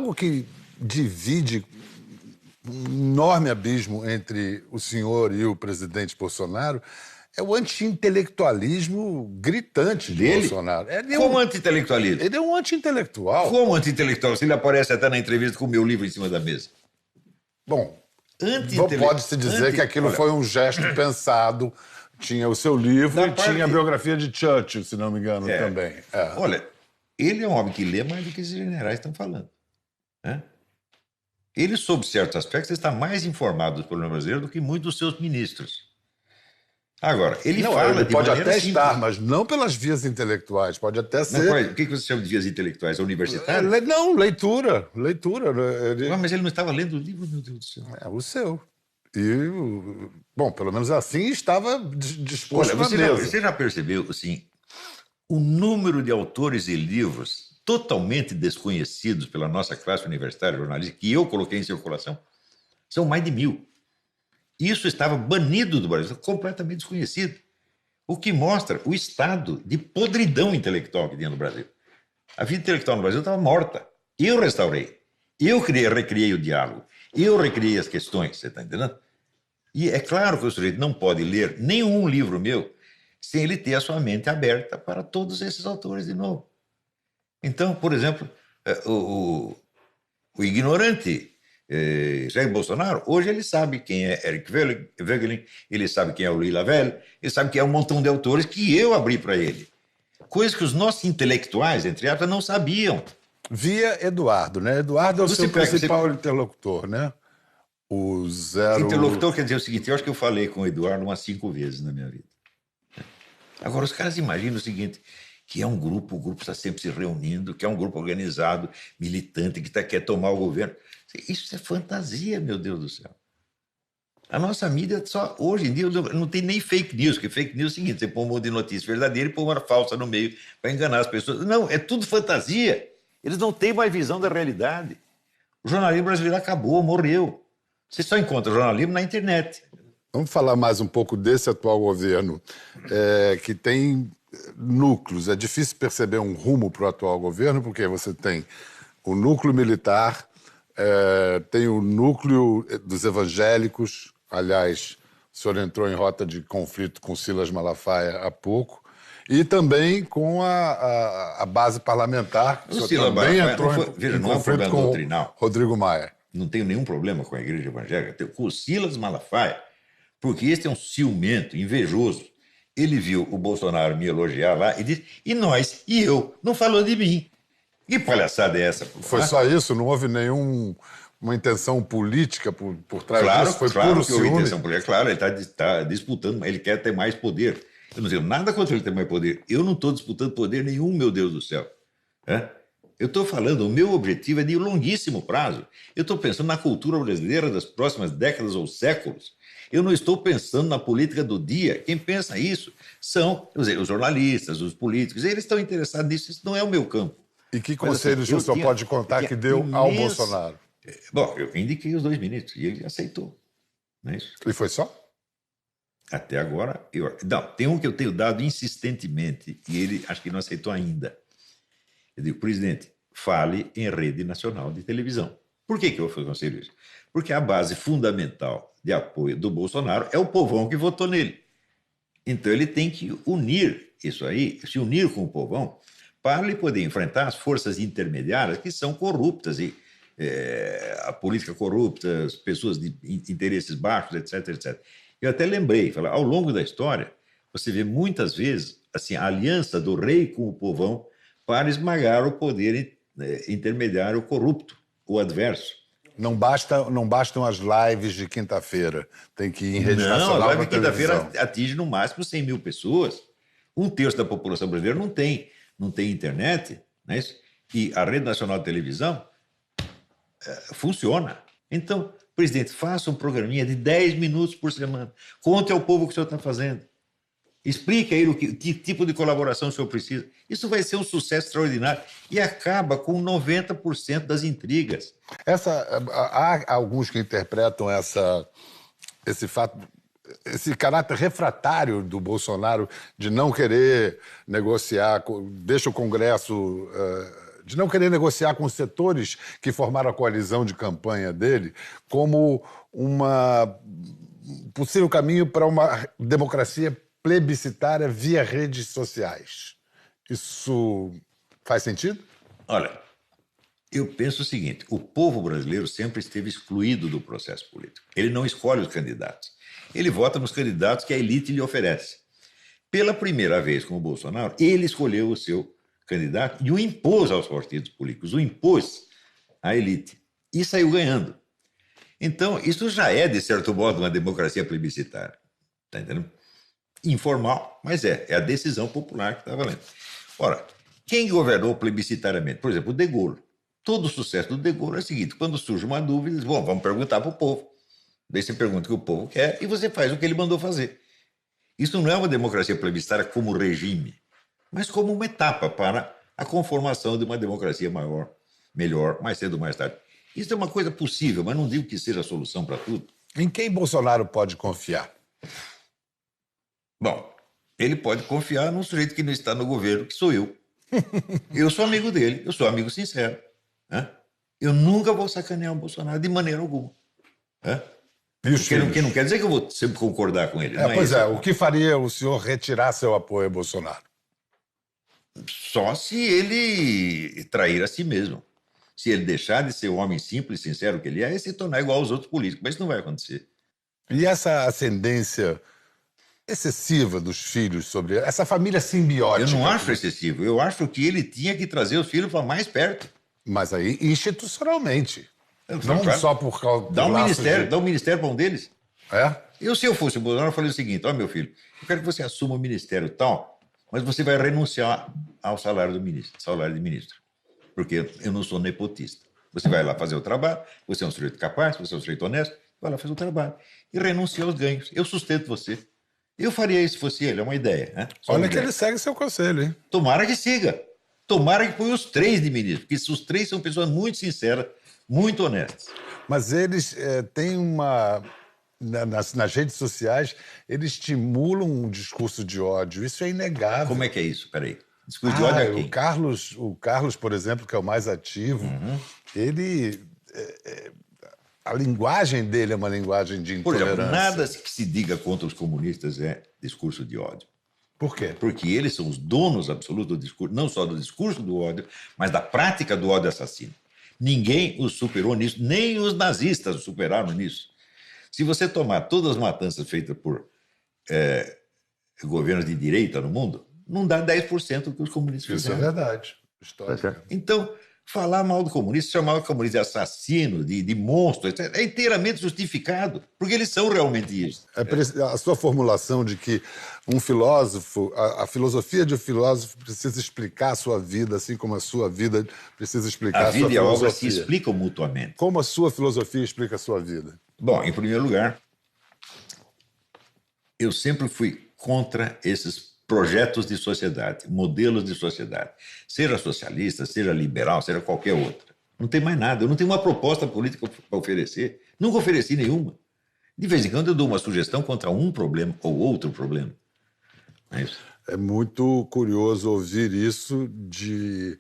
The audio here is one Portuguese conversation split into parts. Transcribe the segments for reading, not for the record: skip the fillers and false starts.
algo que divide um enorme abismo entre o senhor e o presidente Bolsonaro é o anti-intelectualismo gritante de Dele? Bolsonaro. Como anti-intelectualismo? Ele é um anti-intelectual. Como anti-intelectual? Se ele aparece até na entrevista com o meu livro em cima da mesa. Bom, pode-se dizer que aquilo foi um gesto pensado. Tinha o seu livro e tinha a biografia de Churchill, se não me engano, também. Olha, ele é um homem que lê mais do que esses generais estão falando. Né? Ele, sob certos aspectos, está mais informado do problema brasileiro do que muitos dos seus ministros. Agora, ele fala ele de pode maneira até simples. estar, mas não pelas vias intelectuais. Pode até ser... O que você chama de vias intelectuais? Universitárias? Não, leitura. Mas ele não estava lendo o livro, meu Deus do céu. É o seu. Bom, pelo menos assim estava disposto na mesa. Você já percebeu, assim, o número de autores e livros totalmente desconhecidos pela nossa classe universitária jornalística, que eu coloquei em circulação? São mais de 1000. Isso estava banido do Brasil, completamente desconhecido. O que mostra o estado de podridão intelectual que tinha no Brasil. A vida intelectual no Brasil estava morta. Eu restaurei. Eu recriei o diálogo. Eu recriei as questões, você está entendendo? E é claro que o sujeito não pode ler nenhum livro meu sem ele ter a sua mente aberta para todos esses autores de novo. Então, por exemplo, o ignorante Jair Bolsonaro, hoje ele sabe quem é Eric Voegelin, ele sabe quem é o Louis Lavelle, ele sabe quem é um montão de autores que eu abri para ele. Coisas que os nossos intelectuais, entre aspas, não sabiam. Via Eduardo, né? Eduardo é o seu principal interlocutor, né? Interlocutor quer dizer o seguinte, eu acho que eu falei com o Eduardo umas 5 vezes na minha vida. Agora, os caras imaginam o seguinte, que é um grupo, o grupo está sempre se reunindo, que é um grupo organizado, militante, que quer tomar o governo. Isso é fantasia, meu Deus do céu. A nossa mídia só, hoje em dia, não tem nem fake news, que fake news é o seguinte, você põe um monte de notícia verdadeira e põe uma falsa no meio para enganar as pessoas. Não, é tudo fantasia. Eles não têm mais visão da realidade. O jornalismo brasileiro acabou, morreu. Você só encontra jornalismo na internet. Vamos falar mais um pouco desse atual governo, que tem núcleos. É difícil perceber um rumo para o atual governo, porque você tem o núcleo militar, tem o núcleo dos evangélicos. Aliás, o senhor entrou em rota de conflito com Silas Malafaia há pouco. E também com a base parlamentar, que o senhor também entrou em conflito com Rodrigo Maia. Não tenho nenhum problema com a igreja evangélica, com o Silas Malafaia, porque este é um ciumento, invejoso. Ele viu o Bolsonaro me elogiar lá e disse, e nós, e eu, não falou de mim. Que palhaçada é essa? Foi só isso? Não houve nenhuma intenção política por trás disso? Foi puro ciúme? Intenção política. Claro, ele está disputando, ele quer ter mais poder. Eu não tenho nada contra ele ter mais poder. Eu não estou disputando poder nenhum, meu Deus do céu. Eu estou falando, o meu objetivo é de longuíssimo prazo. Eu estou pensando na cultura brasileira das próximas décadas ou séculos. Eu não estou pensando na política do dia. Quem pensa isso são os jornalistas, os políticos. Eles estão interessados nisso. Isso não é o meu campo. E que conselhos o senhor pode contar que deu ao Bolsonaro? Bom, eu indiquei os 2 ministros e ele aceitou. Não é isso? E foi só? Até agora, não, tem um que eu tenho dado insistentemente e ele acho que não aceitou ainda. Eu digo, presidente, fale em rede nacional de televisão. Por que eu aconselho isso? Porque a base fundamental de apoio do Bolsonaro é o povão que votou nele. Então ele tem que unir isso aí, se unir com o povão, para ele poder enfrentar as forças intermediárias que são corruptas, e a política corrupta, as pessoas de interesses baixos, etc, etc. Eu até lembrei, ao longo da história, você vê muitas vezes assim, a aliança do rei com o povão para esmagar o poder intermediário corrupto, o adverso. Não bastam as lives de quinta-feira. Tem que ir em rede nacional. Não, a live de quinta-feira atinge no máximo 100 mil pessoas. 1/3 da população brasileira não tem internet, né? E a rede nacional de televisão funciona. Então, presidente, faça um programinha de 10 minutos por semana. Conte ao povo o que o senhor está fazendo. Explique a ele que tipo de colaboração o senhor precisa. Isso vai ser um sucesso extraordinário e acaba com 90% das intrigas. Há alguns que interpretam esse fato, esse caráter refratário do Bolsonaro de não querer negociar, deixa o Congresso de não querer negociar com os setores que formaram a coalizão de campanha dele como uma possível caminho para uma democracia plebiscitária via redes sociais. Isso faz sentido? Olha, eu penso o seguinte: o povo brasileiro sempre esteve excluído do processo político. Ele não escolhe os candidatos. Ele vota nos candidatos que a elite lhe oferece. Pela primeira vez com o Bolsonaro, ele escolheu o seu candidato e o impôs aos partidos políticos, o impôs à elite. E saiu ganhando. Então, isso já é, de certo modo, uma democracia plebiscitária. Está entendendo? Informal, mas é a decisão popular que está valendo. Ora, quem governou plebiscitariamente? Por exemplo, o De Gaulle. Todo o sucesso do De Gaulle é o seguinte: quando surge uma dúvida, diz, bom, vamos perguntar para o povo. Daí você pergunta o que o povo quer e você faz o que ele mandou fazer. Isso não é uma democracia plebiscitária como regime, mas como uma etapa para a conformação de uma democracia maior, melhor, mais cedo ou mais tarde. Isso é uma coisa possível, mas não digo que seja a solução para tudo. Em quem Bolsonaro pode confiar? Bom, ele pode confiar num sujeito que não está no governo, que sou eu. Eu sou amigo dele, eu sou amigo sincero. Né? Eu nunca vou sacanear o Bolsonaro de maneira alguma. Né? Que não quer dizer que eu vou sempre concordar com ele. O que faria o senhor retirar seu apoio a Bolsonaro? Só se ele trair a si mesmo. Se ele deixar de ser o homem simples e sincero que ele é, e se tornar igual aos outros políticos. Mas isso não vai acontecer. E essa ascendência excessiva dos filhos sobre essa família simbiótica? Eu não acho excessivo. Eu acho que ele tinha que trazer os filhos para mais perto. Mas aí institucionalmente. Não só por causa dá um ministério para um deles. É? Se eu fosse o Bolsonaro, eu falei o seguinte: ó, meu filho, eu quero que você assuma o ministério tal, mas você vai renunciar ao salário do ministro, salário de ministro. Porque eu não sou nepotista. Você vai lá fazer o trabalho, você é um sujeito capaz, você é um sujeito honesto, vai lá fazer o trabalho. E renuncia aos ganhos. Eu sustento você. Eu faria isso se fosse ele, é uma ideia. Né? Olha que ele segue seu conselho, hein? Tomara que siga. Tomara que põe os 3 de ministro, porque os 3 são pessoas muito sinceras, muito honestas. Mas eles têm uma... Nas redes sociais, eles estimulam um discurso de ódio. Isso é inegável. Como é que é isso? Peraí. Discurso de ódio a quem? O Carlos, por exemplo, que é o mais ativo, ele... a linguagem dele é uma linguagem de intolerância. Por exemplo, nada que se diga contra os comunistas é discurso de ódio. Por quê? Porque eles são os donos absolutos do discurso, não só do discurso do ódio, mas da prática do ódio assassino. Ninguém os superou nisso, nem os nazistas os superaram nisso. Se você tomar todas as matanças feitas por governos de direita no mundo, não dá 10% do que os comunistas fizeram. Isso é verdade. Histórica. Então, falar mal do comunista, chamar o comunista de assassino, de monstro, é inteiramente justificado, porque eles são realmente isso. A sua formulação de que um filósofo, a filosofia de um filósofo precisa explicar a sua vida, assim como a sua vida precisa explicar a sua filosofia. A vida e a obra se explicam mutuamente. Como a sua filosofia explica a sua vida? Bom, em primeiro lugar, eu sempre fui contra esses projetos de sociedade, modelos de sociedade. Seja socialista, seja liberal, seja qualquer outra. Não tem mais nada. Eu não tenho uma proposta política para oferecer. Nunca ofereci nenhuma. De vez em quando eu dou uma sugestão contra um problema ou outro problema. É isso. É muito curioso ouvir isso de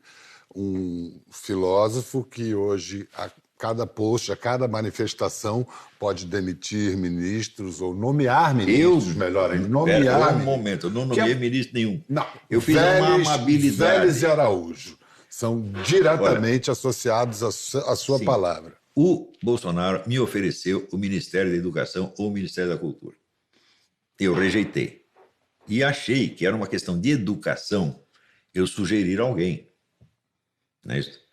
um filósofo que hoje, a cada post, a cada manifestação, pode demitir ministros ou nomear ministros, melhor ainda. Nomear. Um momento, eu não nomeei ministro nenhum. Não. Eu fiz uma amabilidade. Vélez e Araújo são diretamente associados à sua palavra. O Bolsonaro me ofereceu o Ministério da Educação ou o Ministério da Cultura. Eu rejeitei. E achei que era uma questão de educação eu sugerir alguém. Não é isso?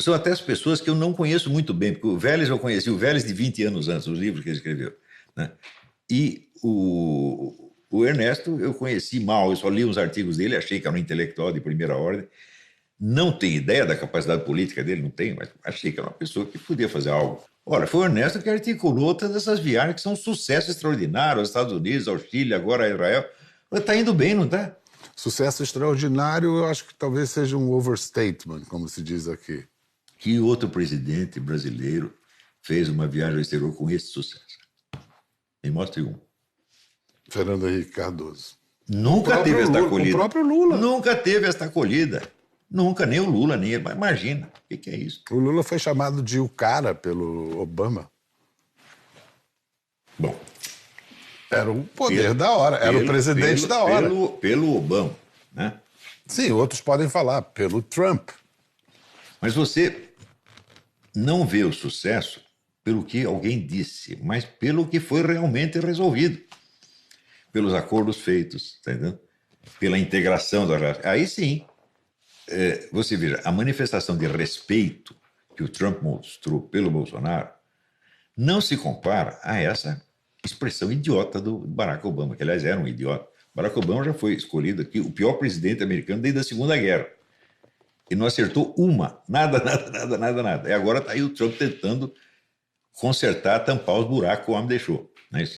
São até as pessoas que eu não conheço muito bem, porque o Vélez eu conheci, o Vélez de 20 anos antes, os livros que ele escreveu. Né? E o Ernesto eu conheci mal, eu só li uns artigos dele, achei que era um intelectual de primeira ordem. Não tenho ideia da capacidade política dele, não tenho, mas achei que era uma pessoa que podia fazer algo. Ora, foi o Ernesto que articulou outras dessas viagens que são um sucesso extraordinário, aos Estados Unidos, ao Chile, agora a Israel. Está indo bem, não está? Sucesso extraordinário, eu acho que talvez seja um overstatement, como se diz aqui. Que outro presidente brasileiro fez uma viagem ao exterior com esse sucesso? Me mostre um. Fernando Henrique Cardoso. Nunca teve esta acolhida. O próprio Lula. Nunca teve esta acolhida. Nunca, nem o Lula, nem ele. Mas imagina, o que é isso? O Lula foi chamado de o cara pelo Obama. Bom, era o poder da hora, era o presidente da hora. Pelo Obama, né? Sim, outros podem falar, pelo Trump. Mas você não vê o sucesso pelo que alguém disse, mas pelo que foi realmente resolvido. Pelos acordos feitos, tá entendendo? Pela integração da relação. Aí sim, você veja, a manifestação de respeito que o Trump mostrou pelo Bolsonaro não se compara a essa expressão idiota do Barack Obama, que aliás era um idiota. Barack Obama já foi escolhido aqui o pior presidente americano desde a Segunda Guerra. E não acertou uma. Nada. E agora está aí o Trump tentando consertar, tampar os buracos que o homem deixou.